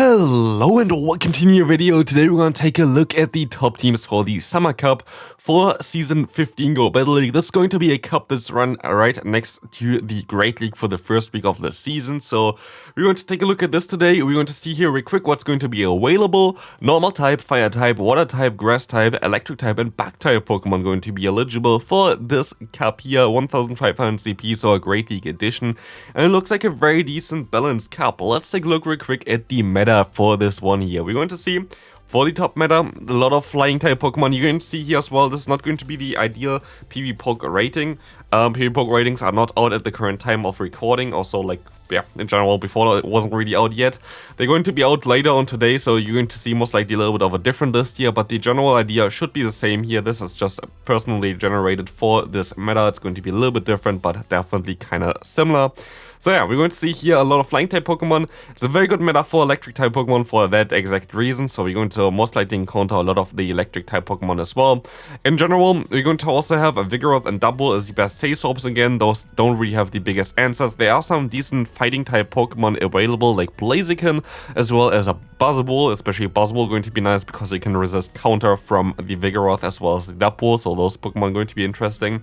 Hello and welcome to a new video. Today we're going to take a look at the top teams for the Summer Cup for Season 15 Go Battle League. This is going to be a cup that's run right next to the Great League for the first week of the season. So we're going to take a look at this today. We're going to see here real quick what's going to be available. Normal type, fire type, water type, grass type, electric type and bug type Pokemon going to be eligible for this cup here. 1500 CP, so a Great League edition. And it looks like a very decent balanced cup. Let's take a look real quick at the meta for this one here. We're going to see for the top meta a lot of flying type Pokemon. You're going to see here as well, this is not going to be the ideal PvPoke rating. PvPoke ratings are not out at the current time of recording. Also, like, yeah, in general, before it wasn't really out yet. They're going to be out later on today, so you're going to see most likely a little bit of a different list here, but the general idea should be the same here. This is just personally generated for this meta. It's going to be a little bit different, but definitely kind of similar. So yeah, we're going to see here a lot of flying type Pokemon. It's a very good meta for electric type Pokemon for that exact reason. So we're going to most likely encounter a lot of the electric type Pokemon as well. In general, we're going to also have a Vigoroth and Double as the best Say-Soaps again. Those don't really have the biggest answers. There are some decent fighting type Pokemon available like Blaziken as well as a Buzzwole, especially Buzzwole going to be nice because it can resist counter from the Vigoroth as well as the Double. So those Pokemon are going to be interesting.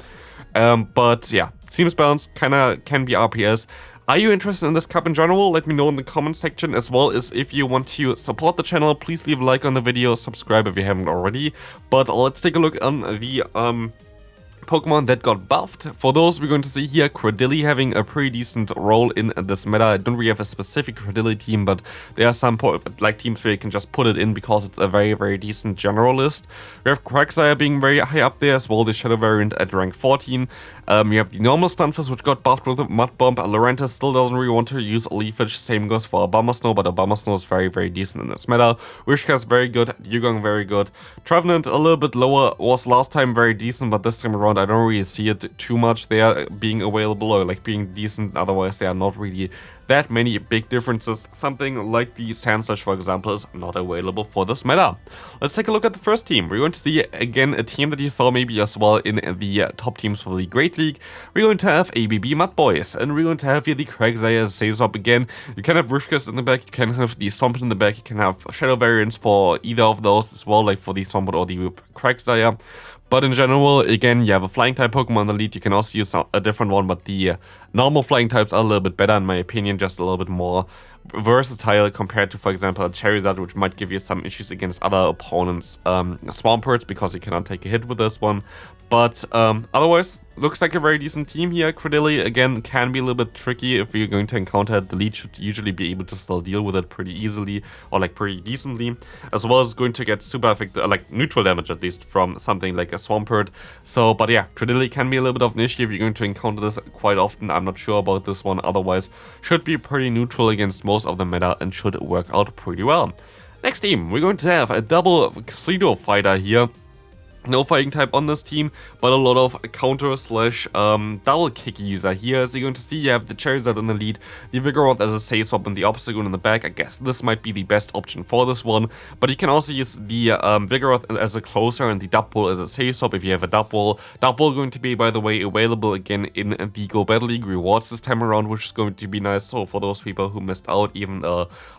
But yeah, seems balanced, kinda can be RPS. Are you interested in this cup in general? Let me know in the comment section, as well as if you want to support the channel, please leave a like on the video, subscribe if you haven't already. But let's take a look on the Pokemon that got buffed. For those, we're going to see here Cradily having a pretty decent role in this meta. I don't really have a specific Cradily team, but there are some teams where you can just put it in because it's a very, very decent generalist. We have Quagsire being very high up there as well, the Shadow variant at rank 14. We have the normal Stunfisk, which got buffed with a Mud Bomb. Lurantis still doesn't really want to use Leafage. Same goes for Abomasnow, but Abomasnow is very, very decent in this meta. Wishcast very good, Dugong very good. Trevenant a little bit lower, was last time very decent, but this time around I don't really see it too much there being available or like being decent. Otherwise, there are not really that many big differences. Something like the Sandslash, for example, is not available for this meta. Let's take a look at the first team. We're going to see again a team that you saw maybe as well in the top teams for the Great League. We're going to have ABB Mud Boys, and we're going to have here the Quagsire Say-Swap again. You can have Wishcast in the back, you can have the Swampert in the back, you can have Shadow variants for either of those as well, like for the Swampert or the Quagsire. But in general, again, you have a flying type Pokemon in the lead. You can also use a different one, but the normal flying types are a little bit better in my opinion, just a little bit more versatile compared to, for example, a Charizard, which might give you some issues against other opponents' Swamperts because you cannot take a hit with this one. But otherwise, looks like a very decent team here. Cradily, again, can be a little bit tricky if you're going to encounter it. The lead should usually be able to still deal with it pretty easily or like pretty decently, as well as going to get super effective, like neutral damage at least from something like a Swampert. So, but yeah, Cradily can be a little bit of an issue if you're going to encounter this quite often. I'm not sure about this one. Otherwise, should be pretty neutral against most of the meta and should work out pretty well. Next team, we're going to have a double pseudo fighter here. No fighting type on this team, but a lot of counter slash double kick user here. As you're going to see, you have the Charizard in the lead, the Vigoroth as a Say-Swap and the Obstagoon in the back. I guess this might be the best option for this one, but you can also use the Vigoroth as a closer and the Double as a Say-Swap if you have a Double. Double going to be, by the way, available again in the Go Battle League rewards this time around, which is going to be nice. So for those people who missed out, even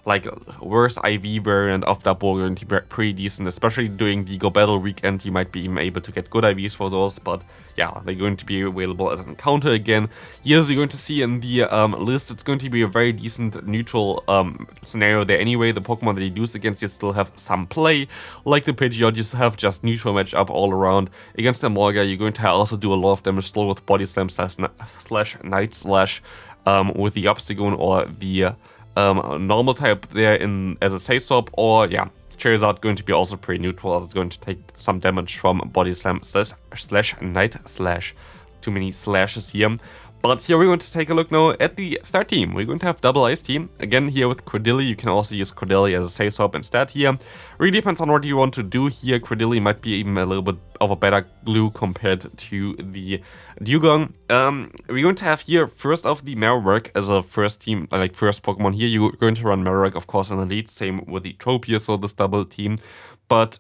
like a worse IV variant of Double going to be pretty decent, especially during the Go Battle weekend. You might be even able to get good IVs for those, but yeah, they're going to be available as an encounter again. Here, as you're going to see in the list, it's going to be a very decent neutral scenario there anyway. The Pokemon that you use against you still have some play, like the Pidgeot, you have just neutral matchup all around. Against the Morga, you're going to also do a lot of damage still with Body Slam slash Night Slash with the Obstagoon or the normal type there in as a Say-Swap, or yeah, Charizard going to be also pretty neutral as it's going to take some damage from Body Slam slash Night Slash. Too many slashes here. But here we're going to take a look now at the third team. We're going to have Double Ice team. Again, here with Cradily, you can also use Cradily as a Say-Swap instead here. Really depends on what you want to do here. Cradily might be even a little bit of a better glue compared to the Dugong. We're going to have here first off the Marowak as a first team, like first Pokemon here. You're going to run Marowak, of course, in the lead. Same with the Tropius, so this double team. But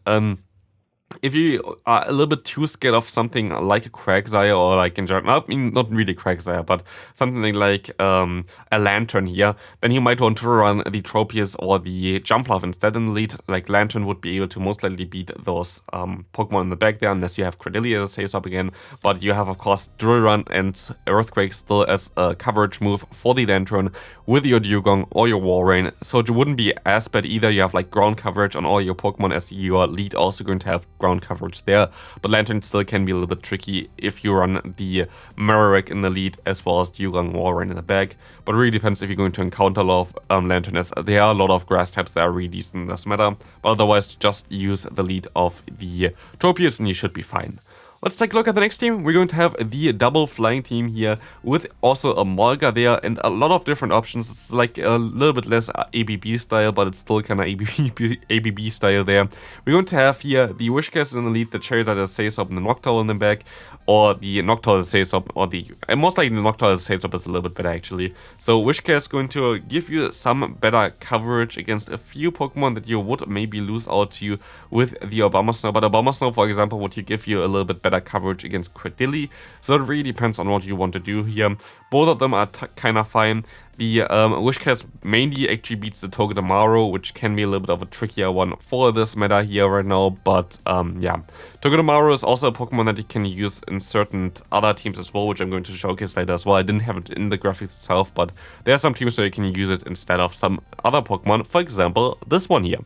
if you are a little bit too scared of something like a Quagsire or like in general, I mean, not really Quagsire, but something like a Lantern here, then you might want to run the Tropius or the Jumpluff instead in the lead. Like Lantern would be able to most likely beat those Pokemon in the back there, unless you have Credillia as saves up again. But you have, of course, Drill Run and Earthquake still as a coverage move for the Lantern with your Dugong or your Walrein, so it wouldn't be as bad either. You have like ground coverage on all your Pokemon, as your lead also going to have ground coverage there, but Lantern still can be a little bit tricky if you run the Marowak in the lead as well as Dugong Walrein in the back. But it really depends if you're going to encounter a lot of Lantern, as there are a lot of grass types that are really decent in this meta, but otherwise just use the lead of the Tropius and you should be fine. Let's take a look at the next team. We're going to have the double flying team here with also a Molga there and a lot of different options. It's like a little bit less ABB style, but it's still kind of ABB style there. We're going to have here the Wishcast in the lead, the Charizard that stays up, and the Noctowl in the back, or the Noctowl that stays up, or most likely the Noctowl that stays up is a little bit better actually. So Wishcast is going to give you some better coverage against a few Pokemon that you would maybe lose out to with the Abomasnow. But Abomasnow, for example, would give you a little bit better coverage against Credilli, so it really depends on what you want to do here. Both of them are kind of fine. The Wishcast mainly actually beats the Togedemaru, which can be a little bit of a trickier one for this meta here right now, but yeah. Togedemaru is also a Pokemon that you can use in certain other teams as well, which I'm going to showcase later as well. I didn't have it in the graphics itself, but there are some teams where you can use it instead of some other Pokemon, for example, this one here.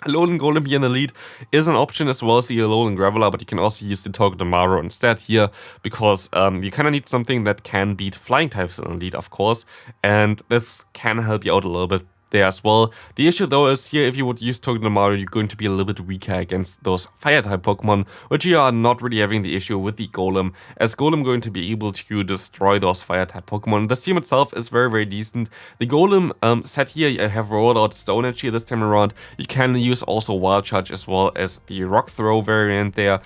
Alolan Golem here in the lead is an option, as well as the Alolan Graveler, but you can also use the Togedemaru instead here, because you kind of need something that can beat flying types in the lead, of course, and this can help you out a little bit there as well. The issue though is here, if you would use Togedemaru, you're going to be a little bit weaker against those fire type Pokemon, which you are not really having the issue with the Golem, as Golem going to be able to destroy those fire type Pokemon. This team itself is very, very decent. The Golem set here, I have rolled out Stone Edge here this time around. You can use also Wild Charge as well as the Rock Throw variant there.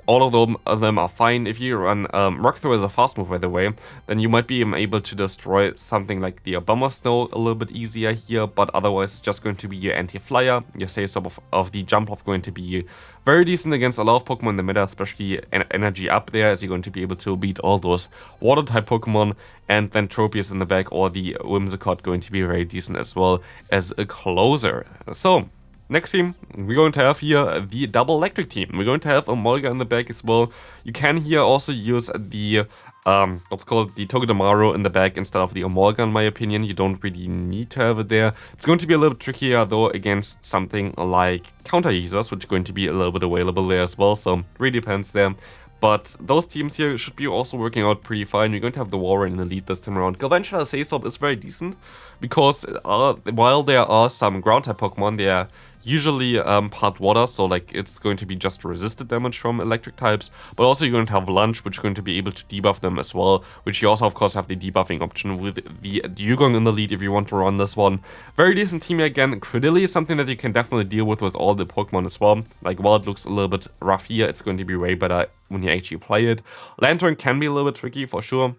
All of them are fine. If you run Rock Throw as a fast move, by the way, then you might be able to destroy something like the Abomasnow a little bit easier here, but otherwise it's just going to be your anti-flyer. Your saves of the Jumpluff going to be very decent against a lot of Pokemon in the meta, especially energy up there, as you're going to be able to beat all those water type Pokemon, and then Tropius in the back or the Whimsicott going to be very decent as well as a closer. So next team, we're going to have here the double electric team. We're going to have a Molga in the back as well. You can here also use the, what's called the Togedemaru in the back instead of the Molga, in my opinion. You don't really need to have it there. It's going to be a little trickier though against something like counter users, which is going to be a little bit available there as well. So it really depends there. But those teams here should be also working out pretty fine. You're going to have the Walrein in the lead this time around. Galvantula Saisop is very decent, because while there are some ground type Pokemon, they are usually part water, so like it's going to be just resisted damage from electric types, but also you're going to have Lunch, which is going to be able to debuff them as well, which you also of course have the debuffing option with the Dugong in the lead if you want to run this one. Very decent team again. Credilli is something that you can definitely deal with all the Pokemon as well. Like while it looks a little bit rough here, it's going to be way better when you actually play it. Lantern can be a little bit tricky for sure.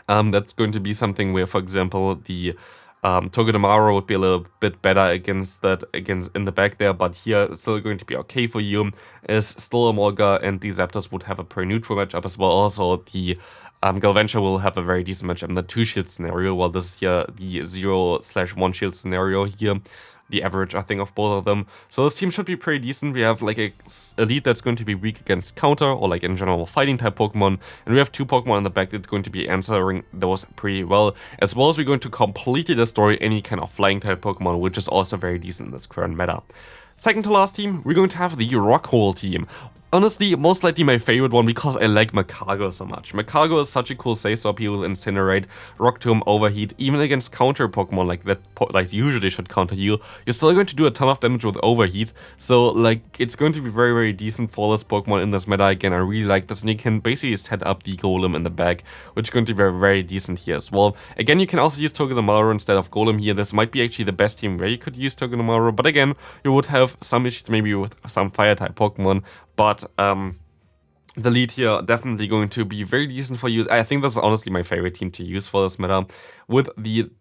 That's going to be something where, for example, the Togedemaru would be a little bit better against in the back there, but here it's still going to be okay for you. Is still a Molga, and the Zapdos would have a pretty neutral matchup as well. Also, the Galvantula will have a very decent matchup in the 2-shield scenario, while this here, the 0/1 shield scenario here. The average, I think, of both of them. So this team should be pretty decent. We have like a elite that's going to be weak against counter or like in general fighting type Pokemon. And we have two Pokemon in the back that's going to be answering those pretty well. As well as we're going to completely destroy any kind of flying type Pokemon, which is also very decent in this current meta. Second to last team, we're going to have the Rockhole team. Honestly, most likely my favorite one, because I like Magcargo so much. Magcargo is such a cool Saisop. He will Incinerate, Rock Tomb, Overheat, even against counter Pokemon like that, like usually should counter you. You're still going to do a ton of damage with Overheat, so like it's going to be very, very decent for this Pokemon in this meta. Again, I really like this, and you can basically set up the Golem in the back, which is going to be very, very decent here as well. Again, you can also use Togedemaru instead of Golem here. This might be actually the best team where you could use Togedemaru, but again, you would have some issues maybe with some fire type Pokemon. But the lead here definitely going to be very decent for you. I think that's honestly my favorite team to use for this meta. With the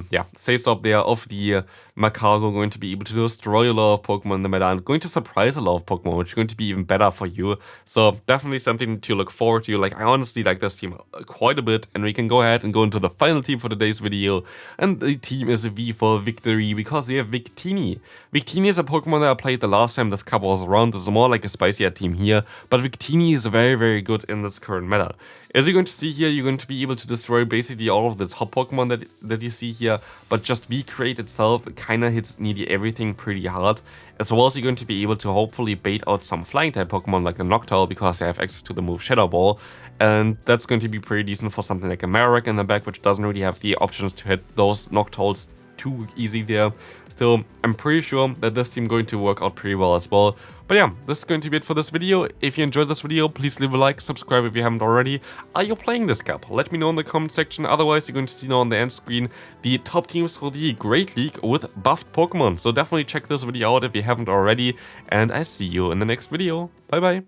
yeah, say stop there of the Macago going to be able to destroy a lot of Pokemon in the meta and going to surprise a lot of Pokemon, which is going to be even better for you. So definitely something to look forward to. Like, I honestly like this team quite a bit, and we can go ahead and go into the final team for today's video. And the team is V for Victory because they have Victini. Victini is a Pokemon that I played the last time this cup was around. This is more like a spicier team here, but Victini is very, very good in this current meta. As you're going to see here, you're going to be able to destroy basically all of the top Pokemon that you see here, but just V-Create itself kinda hits nearly everything pretty hard. As well as you're going to be able to hopefully bait out some flying type Pokemon like the Noctowl because they have access to the move Shadow Ball, and that's going to be pretty decent for something like a Marowak in the back, which doesn't really have the options to hit those Noctowls too easy there. Still, I'm pretty sure that this team going to work out pretty well as well. But yeah, this is going to be it for this video. If you enjoyed this video, please leave a like, subscribe if you haven't already. Are you playing this cup? Let me know in the comment section. Otherwise, you're going to see now on the end screen the top teams for the Great League with buffed Pokemon. So definitely check this video out if you haven't already. And I see you in the next video. Bye bye.